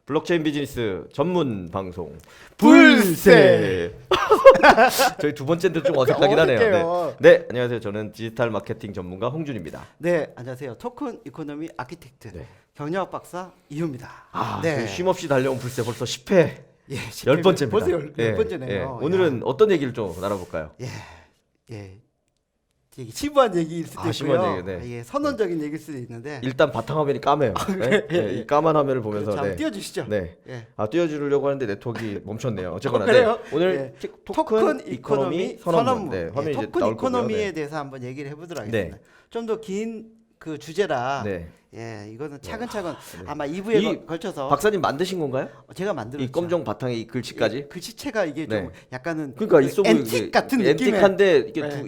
블록체인 비즈니스 전문 방송 불새. 저희 두 번째인데 좀 어색하긴 하네요. 어색해요. 네, 안녕하세요. 저는 디지털 마케팅 전문가 홍준입니다. 네, 안녕하세요. 토큰 이코노미 아키텍트 네. 경영학 박사 이효입니다. 저희 쉼없이 달려온 불새 벌써 10회 예, 10번째입니다. 벌써 열 번째네요. 오늘은 어떤 얘기를 좀 나눠볼까요? 예. 되게 심오한 얘기일 수도 있고요. 심오한 얘기, 네. 예, 선언적인 얘기일 수도 있는데. 일단 바탕화면이 까매요. 네? 네, 이 까만 화면을 보면서 한번 띄워주시죠. 네. 예. 띄워주려고 하는데 네트워크가 멈췄네요. 어쨌거나 그래요? 오늘 예. 토큰 이코노미 선언문. 네, 화면이 이제 토큰 나올 이코노미에 거고요. 네. 대해서 한번 얘기를 해보도록 하겠습니다. 네. 좀 더 긴 그 주제라. 네. 예, 이거는 차근차근 네. 아마 2부에 이 걸쳐서 박사님 만드신 건가요? 제가 만들었죠. 이 검정 바탕에 이 글씨까지? 예, 글씨체가 이게 네. 좀 약간은 그러니까 있어 보이게 앤틱 같은 느낌의. 앤틱한데 이게 네.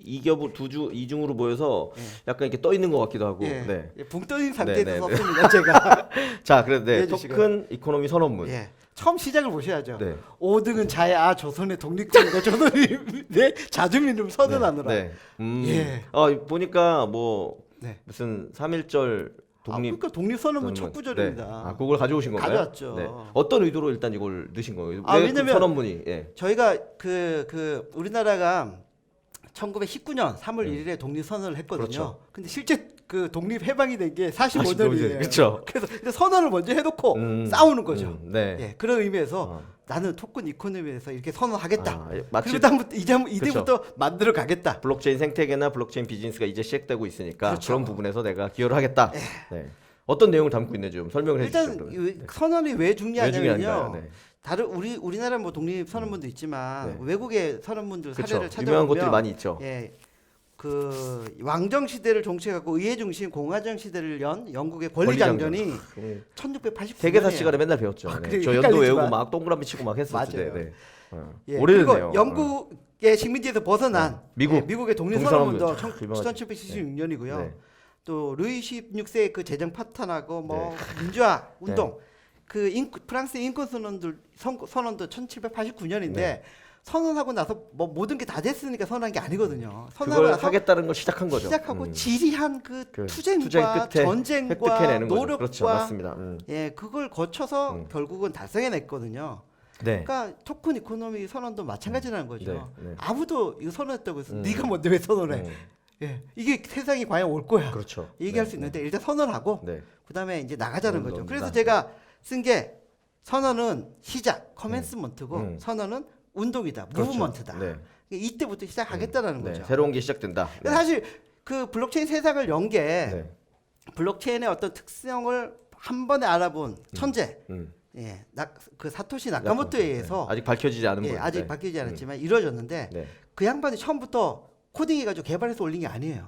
이겹을 이중으로 모여서 약간 이렇게 떠 있는 것 같기도 하고. 예, 네. 예, 붕 떠있는 상태에서 네, 네, 썼습니다. 제가. 자, 그런데 이해해 주시고요. 토큰 이코노미 선언문. 예. 처음 시작을 보셔야죠. 네. 5등은 자야 조선의 독립군과 조선의 자주민을 선언하느라. 네. 예. 보니까 뭐 네. 무슨 3.1절 독립 그러니까 독립선언문 첫 선언문. 구절입니다. 네. 그걸 가져오신 건가요? 가져왔죠. 네. 어떤 의도로 일단 이걸 넣으신 거예요? 아, 왜 왜냐면 그 선언문이? 예. 저희가 그 우리나라가 1919년 3월 1일에 독립선언을 했거든요. 그렇죠. 근데 실제 그 독립 해방이 된 게 45년이에요. 그렇죠. 그래서 근데 선언을 먼저 해놓고 싸우는 거죠. 네. 예, 그런 의미에서 어. 나는 토큰 이코노미에서 이렇게 선언하겠다. 마치 그리고 다음부터 이제부터 만들어 가겠다. 블록체인 생태계나 블록체인 비즈니스가 이제 시작되고 있으니까 그렇죠. 그런 부분에서 내가 기여를 하겠다. 네. 어떤 내용을 담고 있는지 좀 설명을 해주시죠. 일단 그러면. 이 선언이 왜 중요하냐면요. 중요한가요? 네. 다른 우리나라 뭐 독립 선언문도 있지만 네. 외국의 선언문들 그렇죠. 사례를 찾아보면 유명한 것들이 많이 있죠. 예, 그 왕정 시대를 종치하고 의회 중심 공화정 시대를 연 영국의 권리장전이 1689년이에요. 세계사 시간에 맨날 배웠죠. 아, 네. 그래, 저 연도 헷갈리지만. 외우고 막 동그라미 치고 막 했었죠. 맞아요. 네. 예, 오래됐네요. 그리고 영국의 식민지에서 벗어난 미국. 미국의 독립선언문도 독립선언문. 유명하죠. 1776년이고요. 네. 또 루이 16세의 그 재정 파탄하고 뭐 민주화 운동 그 프랑스 인권 선언도 1789년인데 네. 선언하고 나서 뭐 모든 게 다 됐으니까 선언한 게 아니거든요. 선언하고 그걸 나서 하겠다는 걸 시작한 거죠. 시작하고 지리한 그 투쟁 투쟁과 끝에 전쟁과 획득해내는 거죠. 노력과 그렇죠, 맞습니다. 예 그걸 거쳐서 결국은 달성해냈거든요. 네. 그러니까 토큰 이코노미 선언도 마찬가지라는 거죠. 네, 네. 아무도 이거 선언했다고 해서 네가 뭔데 왜 선언해? 예, 이게 세상이 과연 올 거야. 그렇죠. 얘기할 네, 수 있는데 일단 선언하고 네. 그다음에 이제 나가자는 거죠. 선언, 그래서 네. 제가 쓴 게 선언은 시작, 커맨스먼트고 선언은 운동이다, 그렇죠. 무브먼트다. 네. 이때부터 시작하겠다라는 네. 거죠. 새로운 게 시작된다. 네. 사실 그 블록체인 세상을 연 게 네. 블록체인의 어떤 특성을 한 번에 알아본 천재, 음. 예, 그 사토시 나카모토에 의해서 네. 아직 밝혀지지 않은 예, 분. 아직 네. 바뀌지 않았지만 이루어졌는데 네. 그 양반이 처음부터 코딩해가지고 개발해서 올린 게 아니에요.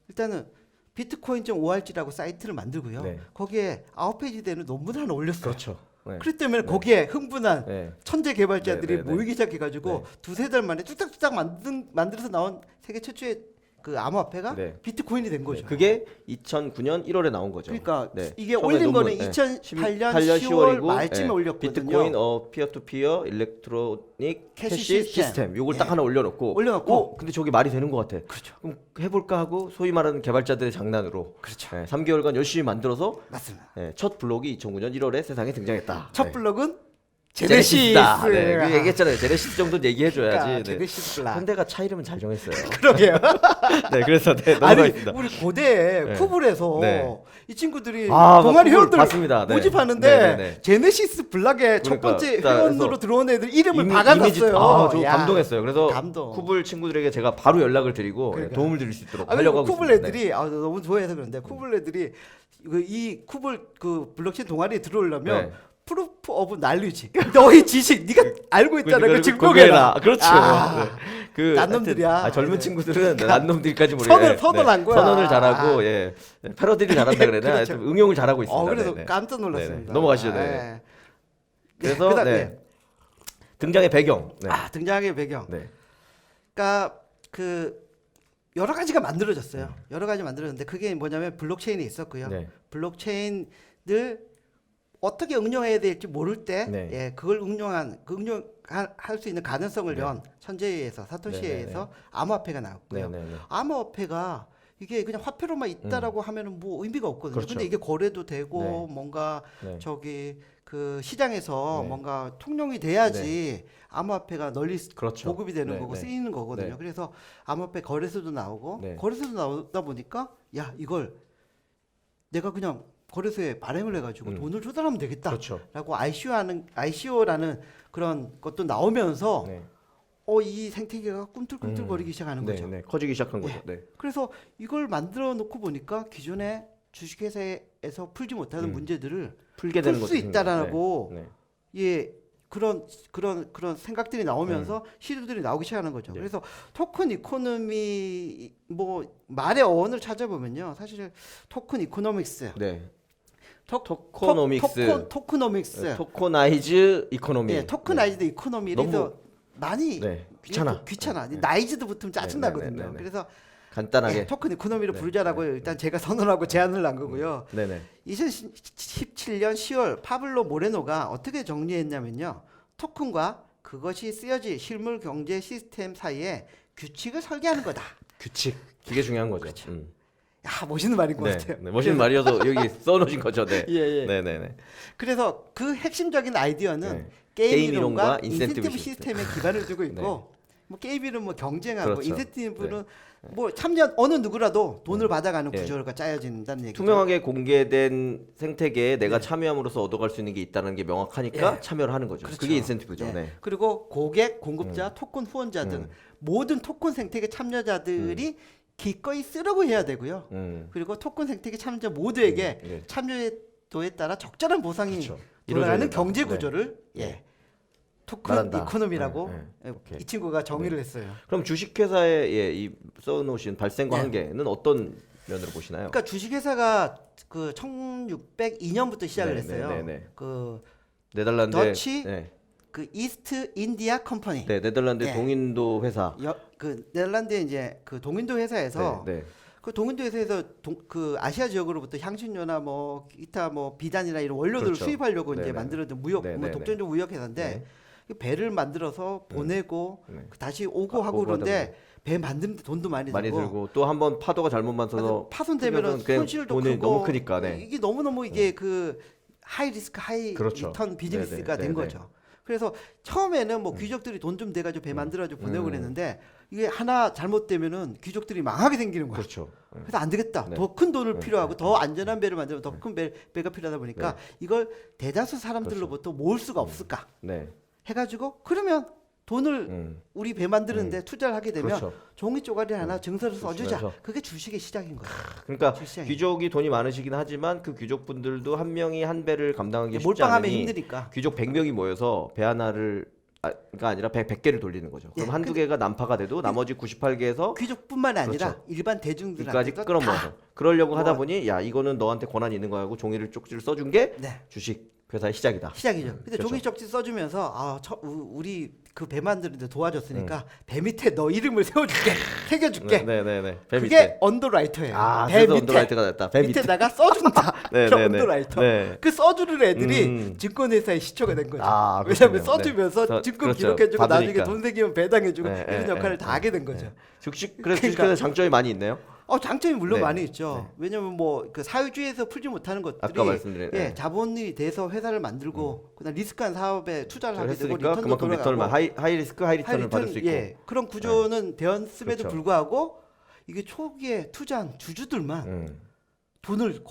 일단은 비트코인.org라고 사이트를 만들고요. 네. 거기에 9페이지 되는 논문을 하나 올렸어요. 그렇죠. 네. 그렇기 때문에 거기에 흥분한 네. 천재 개발자들이 네, 네, 네. 모이기 시작해가지고 네. 두세 달 만에 뚝딱뚝딱 만들어서 나온 세계 최초의 그 암호화폐가 네. 비트코인이 된 거죠. 그게 2009년 1월에 나온 거죠. 그러니까 네. 이게 처음에 올린 거는 논문, 2018년 18년 10월 10월이고, 말쯤에 올렸거든요. 비트코인 피어 투 피어 일렉트로닉 캐시 캐시 시스템. 시스템 요걸 예. 딱 하나 올려놓고 근데 저게 말이 되는 것 같아. 그렇죠. 그럼 해볼까 하고 소위 말하는 개발자들의 장난으로 그렇죠. 3개월간 열심히 만들어서 맞습니다. 첫 블록이 2009년 1월에 세상에 등장했다. 첫 네. 블록은 제네시스다. 제네시스. 네, 그 얘기했잖아요. 제네시스 정도는 얘기해줘야지. 그러니까 네. 제네시스 블록. 현대가 차 이름은 잘 정했어요. 그러게요. 네, 그래서 아니 넘어가겠습니다. 우리 고대 네. 쿠블에서 네. 이 친구들이 아, 동아리 쿠블 회원들 봤습니다. 네. 모집하는데 네, 네, 네. 제네시스 블락에 첫 그러니까, 번째 자, 회원으로 그래서 들어온 애들 이름을 이미지, 박아놨어요. 저 야, 감동했어요. 그래서 감동. 쿠블 친구들에게 제가 바로 연락을 드리고 그러니까. 도움을 드릴 수 있도록 아, 하려고 그리고 하고 쿠블 있습니다. 애들이 너무 좋아해서 그런데 쿠블 애들이 이 쿠블 그 블록체인 동아리에 들어오려면 네. 프루프 오브 날리지 너의 지식 네가 알고 있다는 걸 증명해라. 그렇죠. 아, 네. 그 난놈들이야. 하여튼, 젊은 네. 친구들은 난놈들까지 모르게 선언한 거야. 선언을 잘하고 패러디를 잘한다 그래야 되나? 그렇죠. 하여튼 응용을 잘하고 있습니다. 그래서 네, 네. 깜짝 네, 놀랐습니다. 네. 넘어가시죠. 네. 네. 그래서 그다음에 등장의 배경. 네. 등장의 배경. 네. 그러니까 그 여러 가지가 만들어졌어요. 여러 가지 만들어졌는데 그게 뭐냐면 블록체인이 있었고요. 네. 블록체인을 어떻게 응용해야 될지 모를 때, 네. 그걸 응용할 수 있는 가능성을 연 천재에 의해서 사토시에 네, 네, 의해서 암호화폐가 나왔고요. 네, 네, 네. 암호화폐가 이게 그냥 화폐로만 있다라고 하면은 뭐 의미가 없거든요. 그렇죠. 근데 이게 거래도 되고 네. 뭔가 네. 저기 그 시장에서 네. 뭔가 통용이 돼야지 암호화폐가 널리 그렇죠. 보급이 되는 네, 거고 네. 쓰이는 거거든요. 네. 그래서 암호화폐 거래소도 나오고 네. 거래소도 나오다 보니까 야 이걸 내가 그냥 거래소에 발행을 해가지고 돈을 조달하면 되겠다라고 그렇죠. ICO라는 그런 것도 나오면서 네. 이 생태계가 꿈틀꿈틀거리기 시작하는 네, 거죠. 네. 커지기 시작한 거죠. 네. 그래서 이걸 만들어 놓고 보니까 기존에 주식회사에서 풀지 못하는 문제들을 풀게 풀 되는 수 것도 있다라고 네. 예 그런 생각들이 나오면서 시도들이 나오기 시작하는 거죠. 네. 그래서 토큰 이코노미 뭐 말의 어원을 찾아보면요, 사실 토큰 이코노믹스, 네. 토- 토코노믹스, 토크노믹스, 토코나이즈 이코노미. 예, 토크나이즈드 이코노미 너무- 그래서 많이 네. 귀찮아. 귀찮아. 네. 나이즈드 붙으면 짜증 네, 네, 나거든요. 네, 네, 네. 그래서 간단하게. 예, 토큰 이코노미로 네, 부르자라고 일단 제가 선언하고 제안을 한 거고요. 네, 네. 2017년 10월 파블로 모레노가 어떻게 정리했냐면요. 토큰과 그것이 쓰여질 실물 경제 시스템 사이에 규칙을 설계하는 거다. 규칙. 그게 중요한 거죠. 그렇죠. 야, 멋있는 말인 것 네. 같아요. 네. 멋있는 말이어서 여기 써놓으신 거죠. 네. 예, 예. 네, 네, 네. 그래서 그 핵심적인 아이디어는 네. 게임 게임 이론과 이론과 인센티브 인센티브 시스템에 기반을 두고 있고 네. 뭐 게임 이론 뭐 경쟁하고 그렇죠. 인센티브는 뭐 참여 어느 누구라도 돈을 받아가는 네. 구조가 짜여진다는 얘기죠. 투명하게 공개된 생태계에 내가 네. 참여함으로써 얻어갈 수 있는 게 있다는 게 명확하니까 예. 참여를 하는 거죠. 그렇죠. 그게 인센티브죠. 네. 네. 그리고 고객, 공급자, 토큰 후원자 등 모든 토큰 생태계 참여자들이 기꺼이 쓰려고 해야 되고요. 그리고 토큰 생태계 참여자 모두에게 네. 참여도에 따라 적절한 보상이 그렇죠. 돌아가는 이루어져야 경제 된다. 구조를 네. 예. 토큰 말한다. 이코노미라고 네, 네. 예, 오케이. 이 친구가 정의를 했어요. 그럼 주식회사에 예, 이 써놓으신 발생과 네. 한계는 어떤 면으로 보시나요? 그러니까 주식회사가 그 1602년부터 시작을 네, 했어요. 네, 네, 네. 그 네덜란드 더치 네. 그 이스트 인디아 컴퍼니. 네, 네덜란드 네. 동인도 회사. 그 네덜란드의 이제 그 동인도 회사에서 네, 네. 그 동인도 회사에서 그 아시아 지역으로부터 향신료나 뭐 기타 뭐 비단이나 이런 원료들을 그렇죠. 수입하려고 네네. 이제 만들어둔 무역 네네네. 뭐 독점적 무역 회사인데 네. 그 배를 만들어서 보내고 네. 다시 오고 하고 오고 그러는데 배 만드는데 돈도 많이 들고 또 한 번 파도가 잘못 맞서서 파손되면 그냥 손실도 돈이 크고 너무 크니까. 네. 이게 너무너무 이게 그 하이 리스크 하이 그렇죠. 리턴 비즈니스가 네네. 된 네네. 거죠. 그래서 처음에는 뭐 귀족들이 돈 좀 대가지고 배 만들어가지고 보내고 음. 그랬는데 이게 하나 잘못되면은 귀족들이 망하게 생기는 거야. 그렇죠. 네. 그래서 안 되겠다. 네. 더 큰 돈을 네. 필요하고 더 안전한 배를 만들면 더 큰 배가 필요하다 보니까 이걸 대다수 사람들로부터 모을 수가 없을까 네. 해가지고 그러면 돈을 음. 우리 배 만드는데 투자를 하게 되면 그렇죠. 종이 쪼가리 하나 증서를 써주자. 그래서. 그게 주식의 시작인 거예요. 그러니까 주시장이. 귀족이 돈이 많으시긴 하지만 그 귀족분들도 한 명이 한 배를 감당하기 쉽지 몰빵하면 않으니 힘드니까. 귀족 100명이 모여서 배 하나를 가 아니라 100개를 돌리는 거죠. 그럼 예, 한두 개가 난파가 돼도 나머지 98개에서 귀족뿐만이 아니라 그렇죠. 일반 이까지 대중들한테도 끌어모아서 다. 그러려고 하다 뭐- 보니 야 이거는 너한테 권한이 있는 거하고 종이를 쪽지를 써준 게 네. 주식 회사의 시작이다. 시작이죠. 근데 그렇죠. 종이 쪽지 써주면서 우리 그 배 만드는데 도와줬으니까 음. 배 밑에 너 이름을 세워줄게, 새겨줄게. 네네네. 배 그게 밑에. 언더라이터예요. 아, 배 그래서 밑에 언더라이트가 됐다. 배 밑에. 밑에다가 써준다. 네, 그런 네, 네. 언더라이터. 네. 그 써주는 애들이 음. 증권회사의 시초가 된 거죠. 아, 왜냐하면 그렇군요. 써주면서 네. 증권 그렇죠. 기록해주고 나중에 받으니까. 돈 생기면 배당해주고 네, 이런 네, 역할을 네, 다 하게 된 거죠. 그래서 그러니까- 주식회사 장점이 많이 있네요. 장점이 물론 네. 많이 있죠. 네. 왜냐면 뭐 그 사회주의에서 풀지 못하는 것들이 아까 말씀드린 예, 자본이 돼서 회사를 만들고 그다음 리스크한 사업에 투자를 하게 되고 했으니까 리턴도 그만큼 돌아가고 리턴을 하이 리스크 하이 리턴을 받을 수 있고. 예, 그런 구조는 되었음에도 그렇죠. 불구하고 이게 초기에 투자한 주주들만 음. 돈을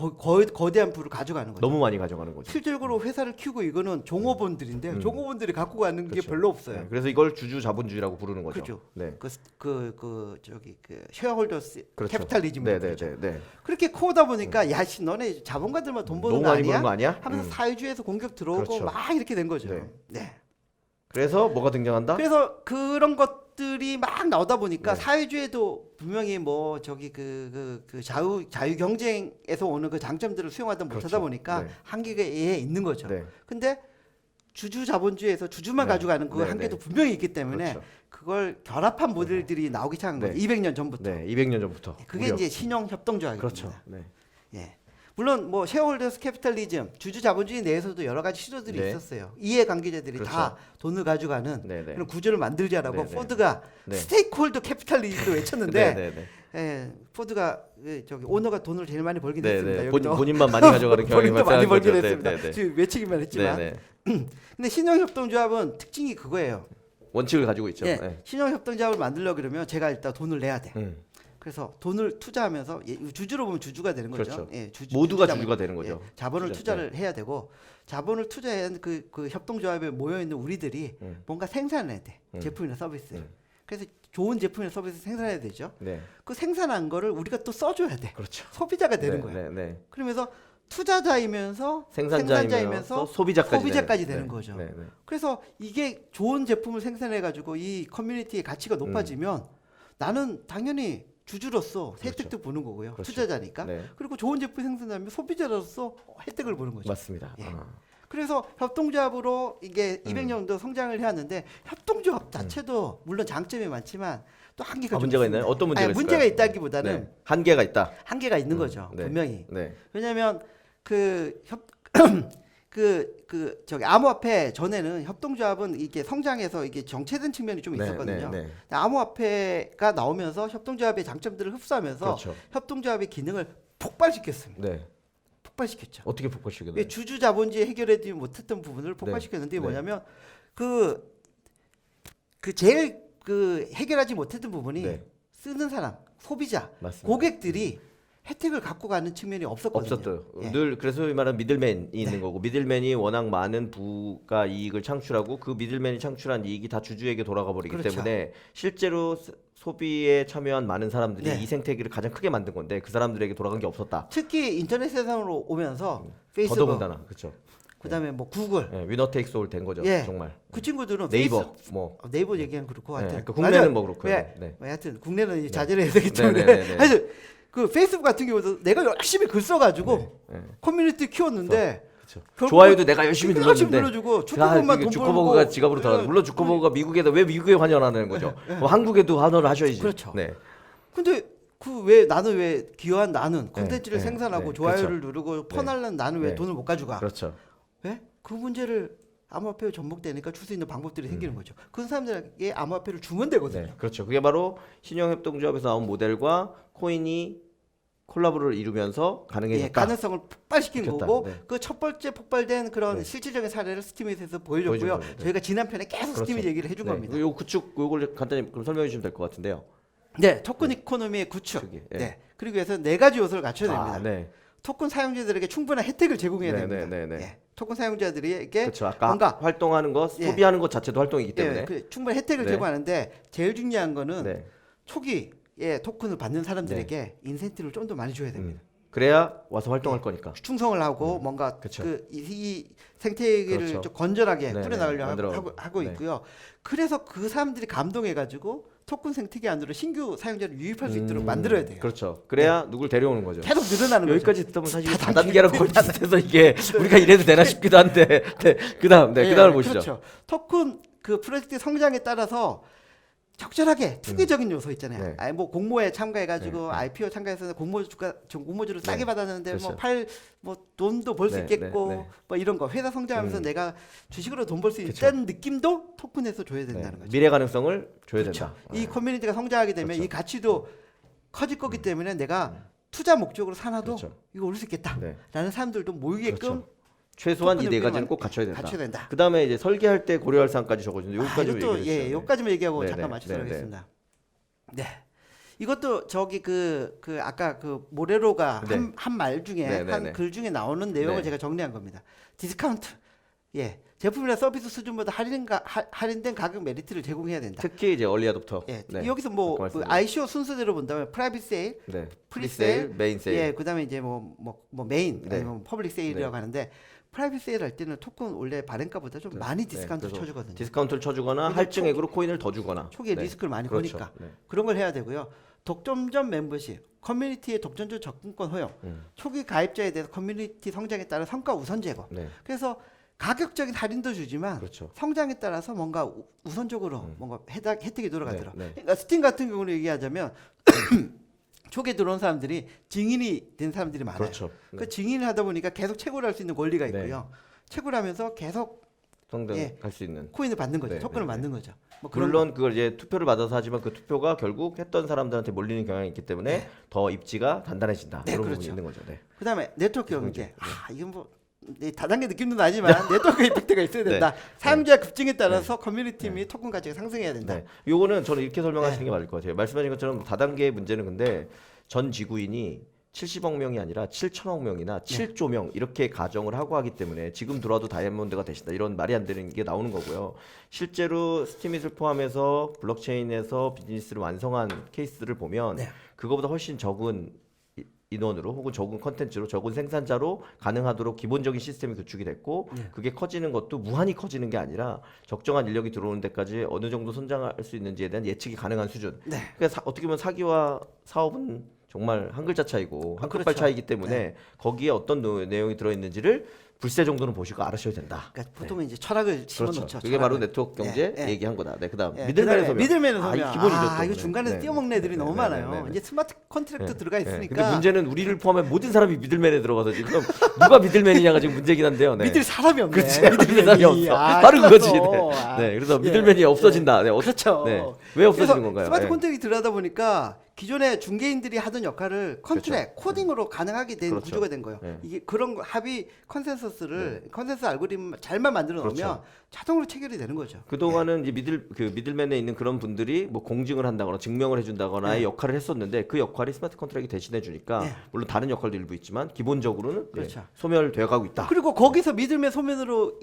거대한 부를 가져가는 거죠. 너무 많이 가져가는 거죠. 실질적으로 회사를 키우고 이거는 종업원들인데 종업원들이 갖고 가는 게 그렇죠. 별로 없어요. 네, 그래서 이걸 주주 자본주의라고 부르는 거죠. 그렇죠. 네. 그 쉐어홀더스 그렇죠. 캐피탈리즘으로 네, 네, 그러죠. 네, 네. 그렇게 커오다 보니까 야씨 너네 자본가들만 돈 버는 너무 거 많이 아니야? 버는 거 아니야? 하면서 사회주의에서 공격 들어오고 그렇죠. 막 이렇게 된 거죠. 네. 네. 그래서 뭐가 등장한다? 그래서 그런 것들이 막 나오다 보니까 네. 사회주의도 분명히 뭐 저기 그 자유 경쟁에서 오는 그 장점들을 수용하다 못하다 그렇죠. 보니까 네. 한계가 있는 거죠. 네. 근데 주주 자본주의에서 주주만 네. 가져가는 그 네, 한계도 네. 분명히 있기 때문에 그렇죠. 그걸 결합한 모델들이 나오기 시작한 거죠. 네. 200년 전부터. 네, 200년 전부터. 그게 무려. 이제 신형 협동조합입니다. 그렇죠. 네. 예. 물론 뭐 쉐어홀더스 캐피탈리즘, 주주 자본주의 내에서도 여러 가지 시도들이 네. 있었어요. 이해 관계자들이 그렇죠. 다 돈을 가져가는 네, 네. 그런 구조를 만들자라고 네, 네. 포드가 네. 스테이크홀더 캐피탈리즘도 외쳤는데 네, 네, 네. 예, 포드가 저기 오너가 돈을 제일 많이 벌긴 했습니다. 네네. 여기도. 본인만 많이 가져가는 경향이 본인도 많이 벌긴 발생한 거죠. 했습니다. 네네. 지금 외치기만 했지만. 네네. 근데 신용협동조합은 특징이 그거예요. 원칙을 가지고 있죠. 예, 네. 신용협동조합을 만들려 그러면 제가 일단 돈을 내야 돼. 음. 그래서 돈을 투자하면서 주주로 보면 주주가 되는 거죠. 그렇죠. 예, 모두가 주주자본- 주주가 되는 거죠. 예, 자본을 투자, 투자를 해야 되고 자본을 투자한 그 협동조합에 모여 있는 우리들이 뭔가 생산을 해야 돼. 제품이나 서비스. 그래서 좋은 제품이나 서비스 생산해야 되죠. 네. 그 생산한 거를 우리가 또 써줘야 돼. 그렇죠. 소비자가 되는 네, 거예요. 네, 네. 그러면서 투자자이면서 생산자이면서 소비자까지 되는 네. 거죠. 네, 네. 그래서 이게 좋은 제품을 생산해 가지고 이 커뮤니티의 가치가 높아지면 나는 당연히 주주로서 혜택도 보는 거고요. 그렇죠. 투자자니까. 네. 그리고 좋은 제품 생산하면 소비자로서 혜택을 보는 거죠. 맞습니다. 예. 아. 그래서 협동조합으로 이게 200년 정도 성장을 해왔는데 협동조합 자체도 물론 장점이 많지만 또 한계가 좀 문제가 있습니다. 있나요? 어떤 문제가 아니, 있을까요? 문제가 있다기보다는 네. 한계가 있다. 한계가 있는 거죠. 네. 분명히. 네. 왜냐하면 저기 암호화폐 전에는 협동조합은 이게 성장해서 이게 정체된 측면이 좀 네, 있었거든요. 네, 네. 암호화폐가 나오면서 협동조합의 장점들을 흡수하면서 그렇죠. 협동조합의 기능을 폭발시켰습니다. 네. 폭발시켰죠. 어떻게 폭발시켜요? 이게 주주 자본주의 해결하지 못했던 부분을 폭발시켰는데 네. 뭐냐면 그 제일 해결하지 못했던 부분이 네. 쓰는 사람, 소비자, 맞습니다. 고객들이 혜택을 갖고 가는 측면이 없었거든요. 없었어요. 예. 늘 그래서 소위 말하는 미들맨이 있는 네. 거고 미들맨이 워낙 많은 부가 이익을 창출하고 그 미들맨이 창출한 이익이 다 주주에게 돌아가 버리기 그렇죠. 때문에 실제로 소비에 참여한 많은 사람들이 네. 이 생태계를 가장 크게 만든 건데 그 사람들에게 돌아간 게 없었다. 특히 인터넷 세상으로 오면서 페이스북, 더더군다나 그렇죠. 그다음에 뭐 구글, 예, 위너 테이크스 올 된 거죠. 예. 정말. 그 친구들은 네이버 뭐 네이버 얘기는 그렇고 네, 하여튼 그 국내는 맞아요. 뭐 그렇고요. 왜? 네. 하여튼 국내는 이제 자제를 해야 되기 때문에 네, 네, 네, 네. 하여튼 그 페이스북 같은 경우도 내가 열심히 글 써가지고 네. 커뮤니티 키웠는데 그렇죠. 결국은 좋아요도 내가 열심히 열심히 눌렀는데 눌러주고 주커버그만 돈 주커버그가 벌고 지갑으로 들어가. 물론 주커버그가 미국에다 왜 미국에 환원하는 거죠? 뭐 한국에도 환원을 하셔야지. 그렇죠. 네. 근데 나는 왜 기여한 나는 콘텐츠를 네, 생산하고 네, 좋아요를 그렇죠. 누르고 퍼날는 나는 왜 네. 돈을 못 가져가? 그렇죠. 왜? 그 문제를 암호화폐에 접목되니까 줄 수 있는 방법들이 생기는 거죠. 그 사람들에게 암호화폐를 주면 되거든요. 네, 그렇죠. 그게 바로 신용협동조합에서 나온 모델과 코인이 콜라보를 이루면서 가능해졌다. 예, 가능성을 폭발시킨 그렇다. 거고 네. 그 첫 번째 폭발된 그런 네. 실질적인 사례를 스티밋에서 보여줬고요. 보여준 거죠. 네. 저희가 지난 편에 계속 그렇죠. 스티밋 얘기를 해준 네. 겁니다. 요 구축 요걸 간단히 그럼 설명해 주시면 될 것 같은데요. 네, 토큰 이코노미의 구축. 구축이, 예. 네. 그리고 해서 네 가지 요소를 갖춰야 됩니다. 아, 네. 토큰 사용자들에게 충분한 혜택을 제공해야 네, 됩니다. 네, 네, 네. 예, 토큰 사용자들에게 그렇죠. 아까 뭔가 활동하는 것, 예. 소비하는 것 자체도 활동이기 때문에. 충분한 혜택을 네. 제공하는데 제일 중요한 거는 네. 초기에 토큰을 받는 사람들에게 인센티브를 좀 더 많이 줘야 됩니다. 그래야 와서 활동할 거니까. 충성을 하고 뭔가 그쵸. 이 생태계를 그렇죠. 좀 건전하게 네, 꾸려나가려고 네, 하고 네. 있고요. 그래서 그 사람들이 감동해가지고 토큰 생태계 안으로 신규 사용자를 유입할 수 있도록 만들어야 돼요. 그렇죠. 그래야 누굴 데려오는 거죠. 계속 늘어나는 거죠. 여기까지 듣다 보면 사실 다단계라고 볼 비슷해서 이게 우리가 이래도 되나 싶기도 한데. 네. 그다음을 보시죠. 그렇죠. 토큰 그 프로젝트 성장에 따라서 적절하게 투기적인 요소 있잖아요. 네. 아니 뭐 공모에 참가해가지고 네. IPO 참가해서 공모주를 싸게 네. 받았는데 그렇죠. 뭐 돈도 벌 수 네, 있겠고 네, 네. 뭐 이런 거 회사 성장하면서 내가 주식으로 돈 벌 수 그쵸. 있다는 느낌도 토큰에서 줘야 네. 된다는 거죠. 미래 가능성을 줘야 그렇죠. 된다. 이 커뮤니티가 성장하게 되면 그렇죠. 이 가치도 커질 거기 때문에 내가 투자 목적으로 사놔도 그렇죠. 이거 올릴 수 있겠다라는 네. 사람들도 모이게끔 그렇죠. 최소한 이 네 토큰을 가지는 꼭 갖춰야 된다. 갖춰야 된다. 그다음에 이제 설계할 때 고려할 사항까지 적어주는데 여기까지 이것도 여기까지만 얘기하고 네, 잠깐 네, 마치도록 네, 네. 하겠습니다. 네. 이것도 저기 아까 그 모레로가 네. 한 말 중에 네, 네, 한 네. 글 중에 나오는 내용을 네. 제가 정리한 겁니다. 디스카운트. 예. 제품이나 서비스 수준보다 할인된 가격 메리트를 제공해야 된다. 특히 이제 얼리 아답터. 예. 네. 여기서 뭐 아까 그 말씀드린. ICO 순서대로 본다면 프라이빗 세일, 네. 프리세일, 프리세일, 메인 세일. 예, 그다음에 이제 뭐 메인 네. 아니면 퍼블릭 세일이라고 하는데 프라이빗 세일 할 때는 토큰 원래 발행가보다 좀 많이 디스카운트를 그래서 쳐주거든요. 디스카운트를 쳐주거나 그래서 할증액으로 코인을 더 주거나. 초기에 네. 리스크를 많이 그렇죠. 거니까 네. 그런 걸 해야 되고요. 독점점 멤버십, 커뮤니티의 독점적 접근권 허용, 초기 가입자에 대해서 커뮤니티 성장에 따른 성과 우선 제거. 네. 그래서 가격적인 할인도 주지만 그렇죠. 성장에 따라서 뭔가 우선적으로 뭔가 혜택이 돌아가더라. 네, 네. 그러니까 스팀 같은 경우는 얘기하자면 초기에 들어온 사람들이 증인이 된 사람들이 많아요. 그렇죠. 네. 그 증인을 하다 보니까 계속 채굴할 수 있는 권리가 네. 있고요. 채굴하면서 계속 성장할 수 있는. 코인을 받는 거죠. 네, 토큰을 네, 만든 거죠. 뭐 그런 물론 그걸 이제 투표를 받아서 하지만 그 투표가 결국 했던 사람들한테 몰리는 경향이 있기 때문에 더 입지가 단단해진다. 네, 이런 그렇죠. 부분이 있는 거죠. 네. 그다음에 네트워크 경제. 경제. 이건 뭐 다단계 느낌도 나지만 네트워크 이펙트가 있어야 된다. 네. 사용자 급증에 따라서 커뮤니티 및 토큰 가치가 상승해야 된다. 네. 요거는 저는 이렇게 설명하시는 네. 게 맞을 것 같아요. 말씀하신 것처럼 다단계의 문제는 근데 전 지구인이 70억 명이 아니라 7천억 명이나 7조 명 이렇게 가정을 하고 하기 때문에 지금 들어와도 다이아몬드가 되신다 이런 말이 안 되는 게 나오는 거고요. 실제로 스팀잇을 포함해서 블록체인에서 비즈니스를 완성한 케이스를 보면 네. 그거보다 훨씬 적은 인원으로 혹은 적은 컨텐츠로 적은 생산자로 가능하도록 기본적인 시스템이 구축이 됐고 그게 커지는 것도 무한히 커지는 게 아니라 적정한 인력이 들어오는 데까지 어느 정도 선장할 수 있는지에 대한 예측이 가능한 수준. 네. 그러니까 어떻게 보면 사기와 사업은 정말 한 글자 차이고 한 끝발 그렇죠. 차이기 때문에 네. 거기에 어떤 내용이 들어있는지를 불세 정도는 보시고 알아셔야 된다. 그러니까 보통은 이제 철학을 집어넣죠. 그렇죠. 그게 바로 철학을. 네트워크 경제 네, 네. 얘기한 거다. 네, 그다음 예, 미들맨의 그다음에 소멸. 미들맨의 아, 소멸. 이 기본이죠. 또. 이거 네. 중간에서 네. 뛰어먹는 애들이 네, 너무 네, 많아요. 네, 네, 네. 이제 스마트 컨트랙트 들어가 네. 있으니까. 근데 문제는 우리를 포함한 모든 사람이 미들맨에 들어가서 지금 누가 미들맨이냐가 지금 문제긴 한데요. 네. 믿을 사람이 없네. 그렇지. 믿을 사람이 없어. 아, 바로 그거지. 네. 끝났어. 아, 네. 그래서 예, 미들맨이 예. 없어진다. 네. 그렇죠. 네. 왜 없어지는 그래서 건가요? 스마트 네. 컨트랙이 들어가다 보니까 기존에 중개인들이 하던 역할을 컨트랙, 코딩으로 가능하게 된 그렇죠. 구조가 된 거예요. 네. 이게 그런 합의 컨센서스를 컨센서스 알고리즘 잘만 만들어 놓으면 그렇죠. 자동으로 체결이 되는 거죠. 그동안은 이제 미들맨에 있는 그런 분들이 뭐 공증을 한다거나 증명을 해준다거나의 역할을 했었는데 그 역할이 스마트 컨트랙이 대신해 주니까 네. 물론 다른 역할도 일부 있지만 기본적으로는 그렇죠. 소멸되어 가고 있다. 그리고 거기서 믿음의 소면으로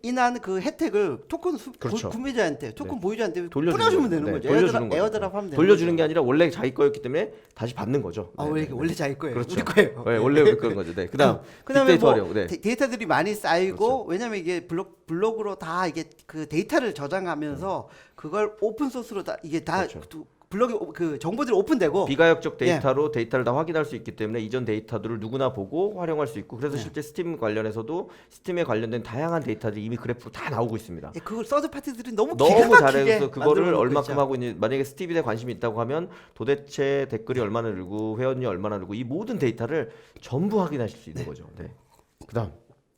인한 그 혜택을 토큰 그렇죠. 구매자한테, 토큰 보유자한테 돌려주는 뿌려주면 거죠. 되는 네, 거죠. 돌려주는 거죠. 에어드랍 하면 되는 돌려주는 거죠. 게 아니라 원래 자기 거였기 때문에 다시 받는 거죠. 아, 네, 원래 네, 원래 자기 거예요. 그렇죠. 우리 거예요. 네, 원래 우리 거인 거죠. 네. 그다음 그다음에 빅데이터 뭐 활용. 네. 데이터들이 많이 쌓이고 그렇죠. 왜냐면 이게 블록으로 다 이게 그 데이터를 저장하면서 그걸 오픈 소스로 다 이게 다 그렇죠. 블록이 그 정보들이 오픈되고 비가역적 예. 데이터로 데이터를 다 확인할 수 있기 때문에 이전 데이터들을 누구나 보고 활용할 수 있고 그래서 네. 실제 스팀 관련해서도 스팀에 관련된 다양한 데이터들이 이미 그래프로 다 나오고 있습니다. 예, 그걸 서드 파티들이 너무 기가 너무 막히게 잘해서 그거를 만들어 놓고 얼마큼 있죠. 하고 있는 만약에 스티비에 관심이 있다고 하면 도대체 댓글이 얼마나 늘고 회원이 얼마나 늘고 이 모든 데이터를 전부 확인하실 수 있는 거죠. 네. 그다음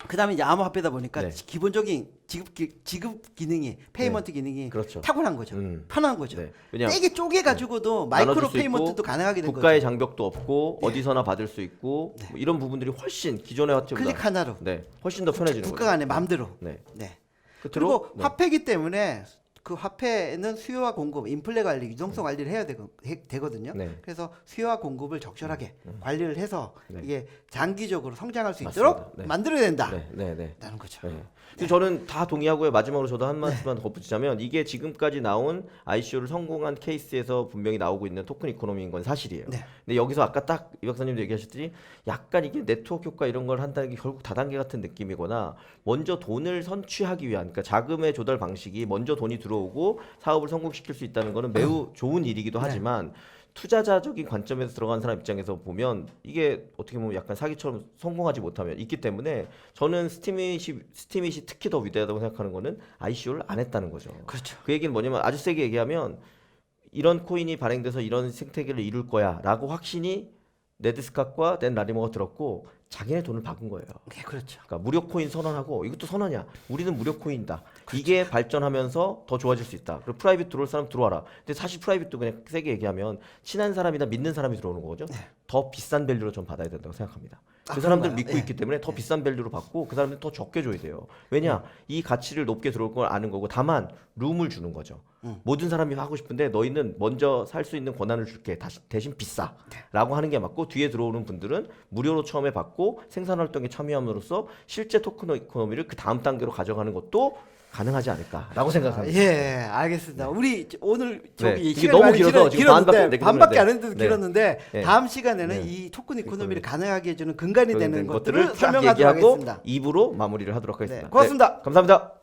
그다음에 이제 암호화폐다 보니까 네. 기본적인 지급 기능이 페이먼트 기능이 그렇죠. 타고난 거죠. 음. 편한 거죠. 네. 왜냐하면 세게 쪼개 가지고도 마이크로 나눠줄 수 페이먼트도 있고 가능하게 된 국가의 거죠. 장벽도 없고 어디서나 받을 수 있고 뭐 이런 부분들이 훨씬 기존의 화폐보다 클릭 하나로 네, 훨씬 더 편해지는 국가 거죠. 간에 마음대로. 네. 네. 끝으로 그리고 화폐이기 때문에 그 화폐는 수요와 공급, 인플레 관리, 유동성 관리를 해야 되거든요. 네. 그래서 수요와 공급을 적절하게 관리를 해서 네. 이게 장기적으로 성장할 수 맞습니다. 있도록 네. 만들어야 된다. 네, 네, 네. 라는 거죠. 네. 그래서 저는 다 동의하고요. 마지막으로 저도 한 말씀만 덧붙이자면 이게 지금까지 나온 ICO를 성공한 케이스에서 분명히 나오고 있는 토큰 이코노미인 건 사실이에요. 네. 근데 여기서 아까 딱 이 박사님도 얘기하셨듯이 약간 이게 네트워크 효과 이런 걸 한다는 게 결국 다단계 같은 느낌이거나 먼저 돈을 선취하기 위한 그러니까 자금의 조달 방식이 먼저 돈이 들어오고 사업을 성공시킬 수 있다는 거는 매우 좋은 일이기도 하지만 투자자적인 관점에서 들어간 사람 입장에서 보면 이게 어떻게 보면 약간 사기처럼 성공하지 못하면 있기 때문에 저는 스팀잇이 특히 더 위대하다고 생각하는 거는 ICO를 안 했다는 거죠. 그렇죠. 그 얘기는 뭐냐면 아주 세게 얘기하면 이런 코인이 발행돼서 이런 생태계를 이룰 거야라고 확신이 네드스캅과 댄 라리머가 들었고 자기네 돈을 박은 거예요. 네, 그렇죠. 그러니까 무료 코인 선언하고 이것도 선언이야. 우리는 무료 코인이다. 이게 발전하면서 더 좋아질 수 있다. 그리고 프라이빗 들어올 사람 들어와라. 근데 사실 프라이빗도 그냥 세게 얘기하면 친한 사람이나 믿는 사람이 들어오는 거죠. 더 비싼 밸류로 전 받아야 된다고 생각합니다. 그 사람들 그런가요? 믿고 있기 때문에 더 비싼 밸류로 받고 그 사람들 더 적게 줘야 돼요. 왜냐? 이 가치를 높게 들어올 걸 아는 거고 다만 룸을 주는 거죠. 모든 사람이 하고 싶은데 너희는 먼저 살 수 있는 권한을 줄게. 대신 비싸. 라고 하는 게 맞고 뒤에 들어오는 분들은 무료로 처음에 받고 생산 활동에 참여함으로써 실제 토큰 이코노미를 그 다음 단계로 가져가는 것도 가능하지 않을까라고 생각합니다. 예, 알겠습니다. 우리 오늘 저기 네, 이게 시간이 너무 많이 길어서 지금 반밖에 안 되기 반밖에 안 때문에. 했는데 네. 길었는데 네. 다음 시간에는 네. 이 토큰 이코노미를 가능하게 해주는 근간이 되는 것들을 것들을 쫙 설명하도록 얘기하고 하겠습니다. 2부로 마무리를 하도록 하겠습니다. 네, 고맙습니다. 감사합니다.